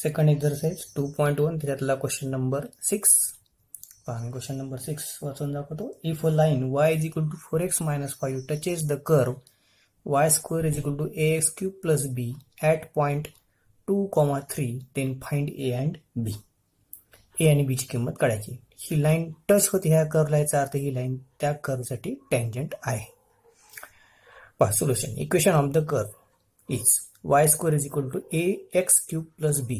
Second exercise 2.1 त्याच्यातला question number 6. पहा question number 6 वाचून दाखवतो. If a line y is equal to 4x minus 5 touches the curve y square is equal to ax cube plus b at point 2,3 then find a and b. a आणि b ची किंमत काढायची. ही line touch होते ह्या कर्वला, याचा अर्थ ही line त्या कर्वसाठी tangent आहे. पहा solution. Equation of the curve is y square is equal to ax cube plus b.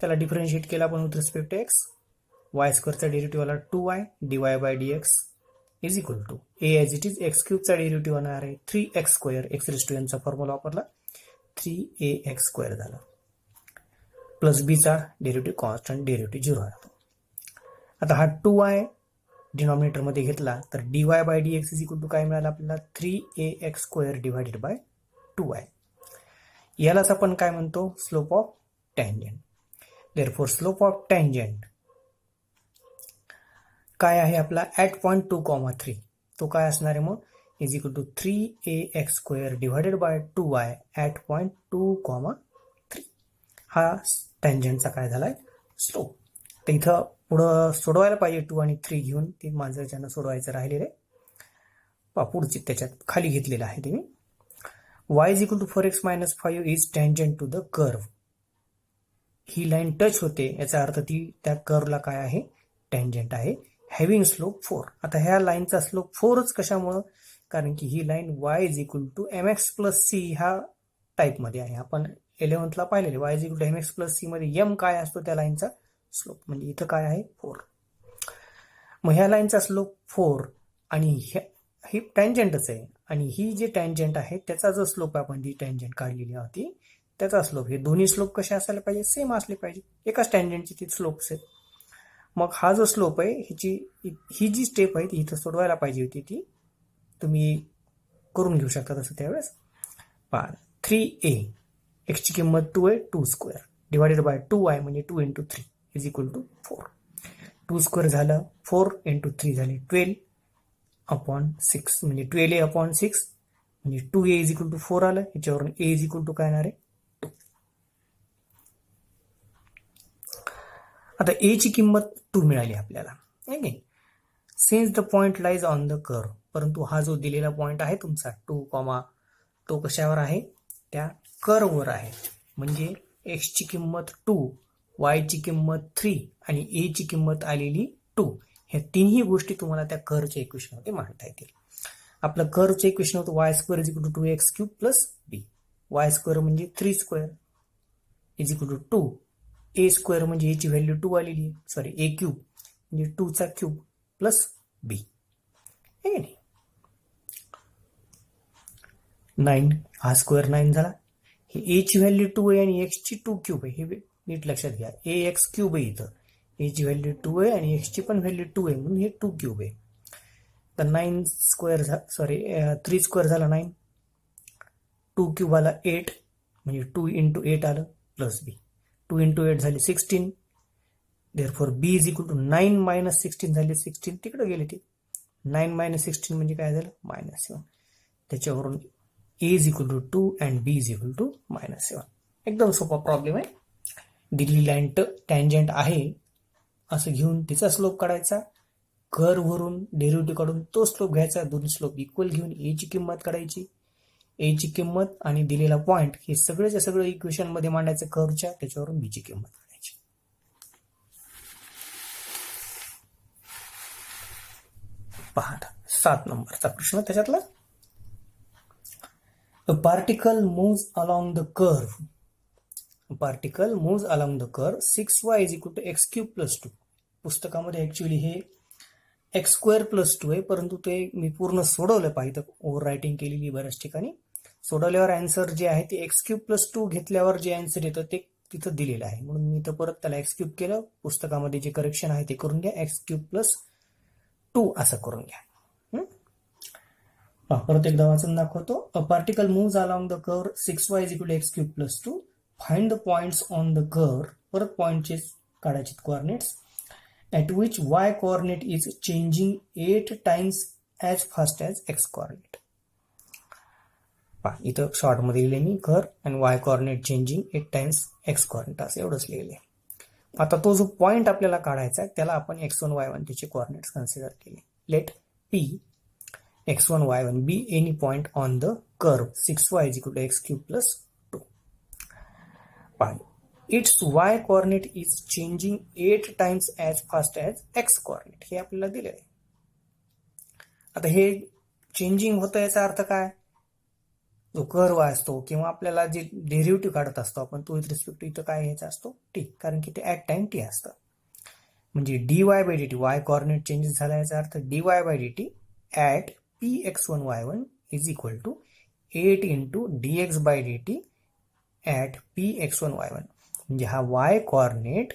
त्याला डिफरन्शिएट केला आपण with respect to x. y स्क्वेअरचा डेरिव्हेटिव्ह आला 2y dy by dx is equal to a as it is x क्यूबचा derivative होणार आहे 3x square, x raise to n चा formula वापरला 3ax स्क्वेअर झाला, प्लस b चा डेरिव्हेटिव्ह कॉन्स्टंट डेरिव्हेटिव्ह 0 आला. आता हा 2y डिनॉमिनेटर मध्ये घेतला तर dy by dx is equal to काय मिळालं आपल्याला 3ax square divided by 2y. यालाच आपण काय म्हणतो slope of tangent. Therefore slope of tangent काय आहे आपला ॲट पॉइंट 2,3. तो काय असणार आहे मग is equal to 3ax square divided by 2y at point 2,3. हा टँजंटचा काय झालाय स्लोप. तर इथं पुढं सोडवायला पाहिजे 2 आणि 3 घेऊन, ते माझं ज्यांना सोडवायचं राहिलेलं आहे. पुढची त्याच्यात खाली घेतलेलं आहे ते मी. y is equal to 4x minus 5 is tangent to the curve. He line touch होते, याचा अर्थ ती त्या कर्वला काय आहे टँजंट आहे, हॅव्हिंग स्लोप 4. आता ह्या लाईनचा स्लोप 4च कशामुळं, कारण की ही line y is equal to mx plus c ह्या टाईपमध्ये आहे. आपण 11th ला पाहिलेले y is equal to mx plus c मध्ये m काय असतो त्या लाईनचा स्लोप, म्हणजे इथं काय आहे 4. मग ह्या लाईनचा स्लोप 4 आणि ही टँजंटच आहे, आणि ही जे टँजंट आहे त्याचा जो स्लोप आपण जी टँजंट काढलेली होती त्याचा स्लोप, हे दोन्ही स्लोप कसे असायला पाहिजे सेम असले पाहिजे, एकाच टँजंटची ती स्लोप्स आहेत. मग हा जो स्लोप आहे ही जी स्टेप आहे ती इथं सोडवायला पाहिजे होती, ती तुम्ही करून घेऊ शकता तसं त्यावेळेस. पहा 3a x ची किंमत 2 आहे 2 स्क्वेअर डिवायडेड बाय 2y म्हणजे 2 into 3 is equal to 4. 2 square झालं 4 इंटू 3 झाले 12 अपॉन 6 म्हणजे 12a अपॉन 6 म्हणजे 2a इज इक्वल टू 4 आलं. याच्यावरून a इज इक्वल टू काय येणार आहे 2. आता a ची किंमत 2 मिळाली आपल्याला. Okay. Since the point lies on the curve, परंतु हा जो दिलेला पॉइंट आहे तुमचा 2, तो कशावर आहे त्या कर्ववर आहे. म्हणजे x ची किंमत 2, y ची किंमत 3 आणि a ची किंमत आलेली 2. ह्या तिन्ही गोष्टी तुम्हाला त्या कर्वच्या इक्वेशनमध्ये मांडता येतील. आपलं कर्वचं इक्वेशन होतं y square is equal to 2x cube plus b. y square म्हणजे 3 square is equal to 2. a square म्हणजे a ची व्हॅल्यू 2 आलेली आहे, सॉरी a क्यूब म्हणजे 2 चा क्यूब प्लस b. हे नाही 9, हा स्क्वेअर 9 झाला. हे a ची व्हॅल्यू 2 आहे आणि x ची 2 क्यूब आहे, हे नीट लक्षात घ्या. ax क्यूब आहे इथं, a ची व्हॅल्यू 2 आहे आणि x ची पण व्हॅल्यू 2 आहे, म्हणून हे 2 क्यूब आहे. तर 9 स्क्वेअर सॉरी 3 स्क्वेअर झाला 9, 2 क्यूब आला 8 म्हणजे 2 इंटू 8 आलं प्लस b. 2 इंटू 8 झाले 16. Therefore b is equal to 9 minus 16 झाले 16 तिकडे गेले ते. 9 मायनस 16 म्हणजे काय झालं -7. त्याच्यावरून a is equal to 2 and b is equal to -7. एकदम सोपा प्रॉब्लेम आहे. दिल्ली लाईन टँजंट आहे असं घेऊन तिचा स्लोप काढायचा, कर्ववरून डेरिव्हेटिव्ह काढून तो स्लोप घ्यायचा, दोन्ही स्लोप इक्वल घेऊन a ची किंमत काढायची, a ची किंमत आणि दिलेला पॉइंट हे सगळेच्या सगळं इक्वेशन मध्ये मांडायचं कर्वच्या, त्याच्यावरून b ची किंमत काढायची. पहा 7 नंबरचा प्रश्न त्याच्यातला. A particle moves along the curve. A particle moves along the curve 6y is equal to x cube plus 2. पुस्तकामध्ये ऍक्च्युअली हे x स्क्वेअर प्लस 2 आहे, परंतु ते मी पूर्ण सोडवलं पाहिजे, ओव्हर रायटिंग केलेली बऱ्याच ठिकाणी. सोडवल्यावर आन्सर जे आहे ते x क्यूब प्लस 2 घेतल्यावर जे आन्सर येतं ते तिथं दिलेलं आहे, म्हणून मी तर परत त्याला x क्यूब केलं. पुस्तकामध्ये जे करेक्शन आहे ते करून घ्या, x क्यूब प्लस 2 असं करून घ्या. परत एकदा वाचून दाखवतो. A particle moves along the curve 6y is equal to x cube plus 2. Find the points on the curve. परत पॉइंटचे काढायचे coordinates at which y coordinate is changing 8 times as fast as x coordinate. पहा इथं शॉर्टमध्ये लिहिले मी कर आणि y coordinate changing 8 times x coordinate असं एवढंच लिहिले. आता तो जो पॉइंट आपल्याला काढायचा आहे त्याला आपण x1 y1 त्याचे कॉर्डिनेट्स कन्सिडर केले. Let p x1 y1 be any point on the curve 6y = x³ + 2. पहा its y coordinate is changing 8 times as fast as x coordinate हे आपल्याला दिले आहे. आता हे चेंजिंग होतं याचा अर्थ काय, जो कर्व असतो किंवा आपल्याला जे डेरिव्हेटिव्ह काढत असतो आपण तो विथ रिस्पेक्ट टू इथं काय घ्यायचा असतो टी, कारण की ते ऍट टाइम टी असतं. म्हणजे dy/dt y कॉर्डिनेट चेंजेस झाला याचा अर्थ dy/dt at px1y1 = 8 × dx/dt at px1y1. म्हणजे हा y कॉर्डिनेट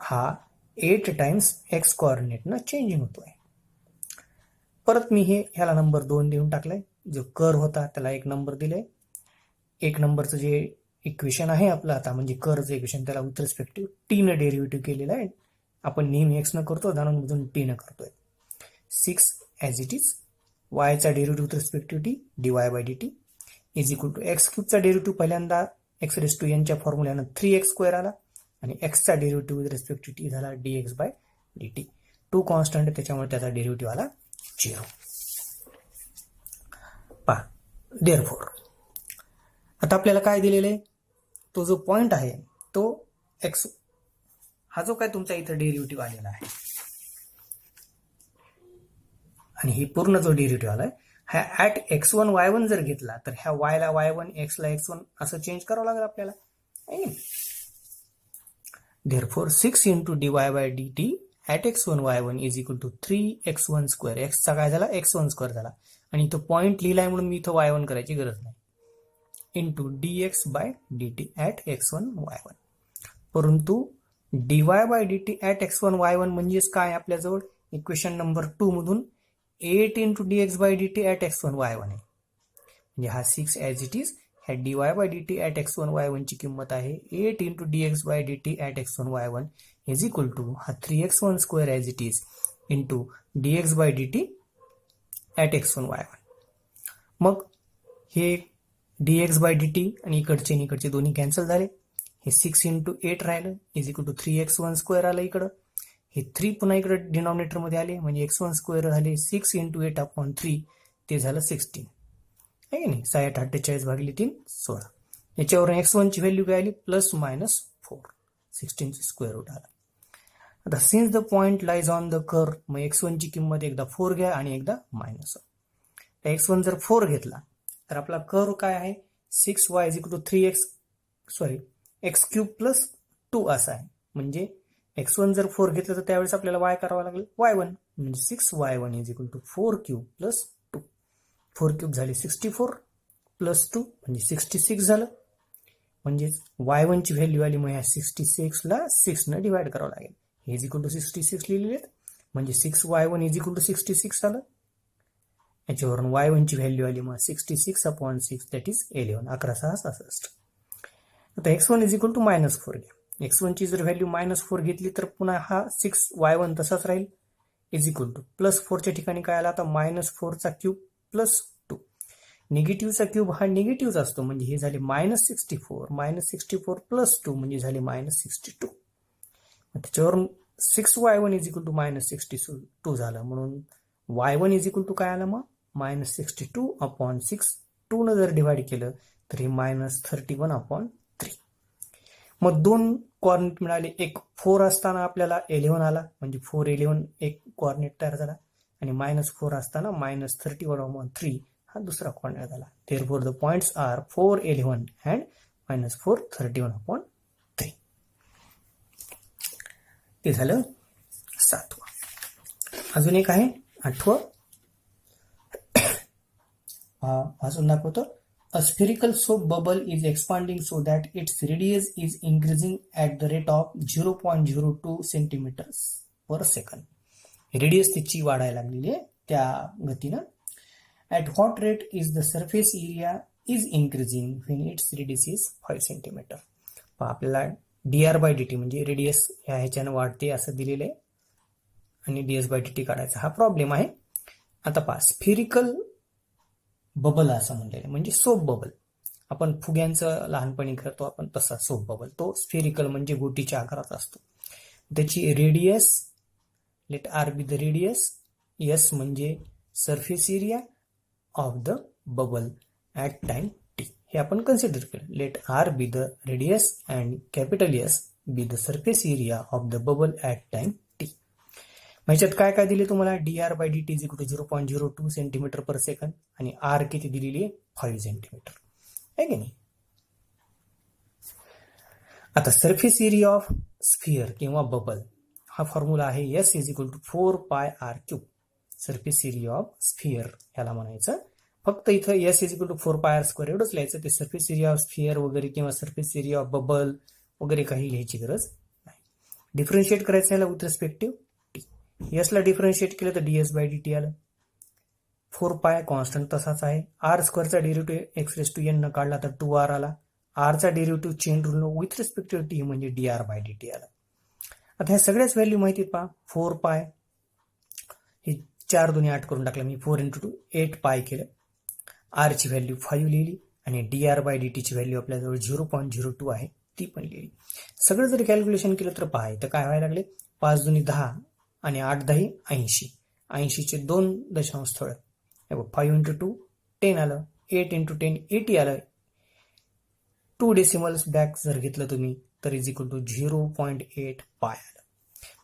हा 8 टाइम्स x कॉर्डिनेटनं चेंजिंग होतोय. परत मी ह्याला नंबर 2 देऊन टाकलाय. जो कर्व होता त्याला एक नंबर दिलाय. एक नंबरचं जे इक्वेशन आहे आपलं आता म्हणजे कर्वचं इक्वेशन त्याला विथ रिस्पेक्ट टू टी न डेरिव्हेटिव्ह केलेलं आहे. आपण नेहमी एक्स न करतो जाणून टी न करतोय. 6 ॲज इट इज वायचा derivative with respect to t dy/dt = x³ चा डेरिव्हेटिव्ह पहिल्यांदा x⁻n च्या फॉर्म्युल्यानं 3x² आला आणि x चा derivative with respect to T झाला dx/dt. 2 कॉन्स्टंट आहे त्याच्यामुळे त्याचा डेरिव्हेटिव्ह आला 0. पहा देअरफॉर आता आपल्याला काय दिलेलं आहे, तो जो पॉइंट आहे तो एक्स, हा जो काय तुमचा इथं डेरिव्हेटिव्ह आलेला आहे आणि ही पूर्ण जो डेरिव्हेटिव्ह आलाय हा ऍट x1 y1 जर घेतला तर ह्या y ला y1 x ला x1 असं चेंज करावं लागेल आपल्याला. Therefore 6 × dy/dt at x1 y1 = 3x1². x चा काय झाला x1² झाला आणि इथं पॉइंट लिहिलाय म्हणून मी इथं y1 करायची गरज नाही. Into dx/dt at x1 y1. परंतु dy/dt ऍट x1 y1 म्हणजेच काय आपल्याजवळ इक्वेशन नंबर 2 मधून 8 × dx/dt ऍट x1 y1 आहे. म्हणजे हा 6 ॲज इट इज ह्या dy/dt ऍट x1 y1 ची किंमत आहे 8 × dx/dt ऍट x1 y1 = हा 3x1² as it is into dx/dt at x1 y1. मग हे dx/dt आणि इकडचे दोन्ही कॅन्सल झाले. हे 6 × 8 राहिलं = 3x1² आलं इकडं. हे 3 पुन्हा इकडे डिनॉमिनेटर मध्ये आले म्हणजे x1² झाले 6 × 8/3 ते झालं 16 आहे की नाही. 6/48/3 16. याच्यावरून x1 ची व्हॅल्यू काय आली ±4 16 ची स्क्वेअर रूट आला. आता since the point lies on the curve मग x1 ची किंमत एकदा 4 घ्या आणि एकदा -1. x1 जर 4 घेतला तर आपला कर्व काय आहे 6y = x³ + 2 असा आहे. म्हणजे x1 जर 4 घेतलं तर त्यावेळेस आपल्याला y करावं लागेल y1 म्हणजे 6y1 = 4³ + 2. 4³ झाले 64 + 2 म्हणजे 66 झालं. म्हणजेच y1 ची व्हॅल्यू आली मग ह्या 66 ला 6 न डिवाइड करावं लागेल. हे =66 लिहिलेले आहेत म्हणजे 6y1 = 66 आलं. याच्यावरून y1 ची व्हॅल्यू आली मग 66/6 दॅट इज 11 11×6=66. आता x1 = -4 घ्या. x1 ची जर व्हॅल्यू -4 घेतली तर पुन्हा हा 6y1 तसाच राहील +4 च्या ठिकाणी काय आला आता -4³ + 2. निगेटिव्हचा क्यूब हा निगेटिव्हच असतो म्हणजे हे झाले -64 -64 + 2 म्हणजे झाले -62. त्याच्यावरून 6y1 = -62 झालं म्हणून y1 = काय आलं मग -62/6. 2 न जर डिवाइड केलं तर हे -31/3. मग 2 कॉर्डिनेट मिळाले. एक 4 असताना आपल्याला 11 आला म्हणजे 4 11 एक कॉर्डिनेट तयार झाला आणि -4 असताना -31/3 हा दुसरा कॉर्डिनेट झाला. Therefore the points are 4 11 and -4 31/3. ते झालं 7वं. अजून एक आहे 8वं. अजून दाखवतो. A spherical soap bubble is expanding so that its radius is increasing at the rate of 0.02 cm/s. Radius त्याची वाढायला लागलेली आहे त्या गतीनं. At what rate is the surface area is increasing when its radius is 5 cm? आपल्याला dr/dt म्हणजे radius ह्याच्यानं वाढते असं दिलेलं आहे आणि ds/dt काढायचा हा प्रॉब्लेम आहे. आता पहा स्फेरिकल बबल असं म्हणलेलं आहे, म्हणजे सोप बबल. आपण फुग्यांचं लहानपणी करतो आपण तसा सोप बबल. तो स्फेरिकल म्हणजे गोटीच्या आकारात असतो. त्याची radius, let r be the radius, s म्हणजे surface area of the bubble at time t. हे आपण कन्सिडर केलं. Let r be the radius and capital s be the surface area of the bubble at time t. ह्याच्यात काय काय दिले तुम्हाला? D r by d t is equal to 0.02 centimetre per second आणि r किती दिलेली आहे? 5 सेंटीमीटर आहे की नाही. आता सरफेस एरिया ऑफ स्फिअर किंवा बबल हा फॉर्म्युला आहे S is equal to 4 pi r cube. Surface area of sphere ह्याला म्हणायचं. फक्त इथं S is equal to 4 pi R square एवढंच लिहायचं. ते सरफेस एरिया ऑफ स्फिअर वगैरे किंवा सरफेस एरिया ऑफ बबल वगैरे काही लिहायची गरज नाही. डिफरन्शिएट करायचं याला विथ रिस्पेक्टिव्ह टी. एसला डिफरन्शिएट केलं तर डीएस बाय डी टी आलं. 4 पाय कॉन्स्टंट तसाच आहे. आर स्क्वेअरचा derivative x raise to n न काढला तर 2r आला. आरचा derivative chain rule with respective t म्हणजे d r by d t आला. आता ह्या सगळ्याच व्हॅल्यू माहिती पहा. 4 पाय हे 4 दुनी 8 करून टाकलं मी. 4 इंटू 2 8 पाय केलं. आरची व्हॅल्यू 5 लिहिली आणि डी आर बाय डी टीची व्हॅल्यू आपल्याजवळ 0.02 आहे ती पण लिहिली. सगळं जर कॅल्क्युलेशन केलं तर पहा इथं काय व्हायला लागले. 5 दुनी 10 आणि 8 10 80. 80चे 2 दशांश स्थळ. 5 इंटू 2 10 आलं. 8 इंटू 10 80 आलं. 2 डेसिमल्स बॅक जर घेतलं तुम्ही तर इज इक्वल टू 0.8 पाय आलं.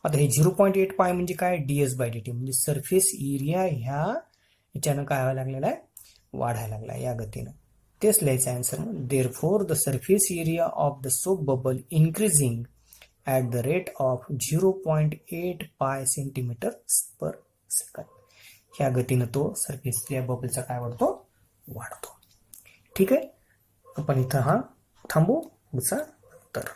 आता हे 0.8 पाय म्हणजे काय? डीएस बाय डी टी म्हणजे सरफेस एरिया ह्याच्यानं काय व्हायला लागलेला आहे? वाढायला लागला या गतीनं. तेच लिहायचं answer. Therefore the surface area of the soap bubble increasing at the rate of 0.8 पाय सेंटीमीटर पर सेकंड. ह्या गतीनं तो सरफेस एरिया बबलचा काय वाढतो? वाढतो. ठीक आहे. आपण इथं हा थांबू. पुढचा तर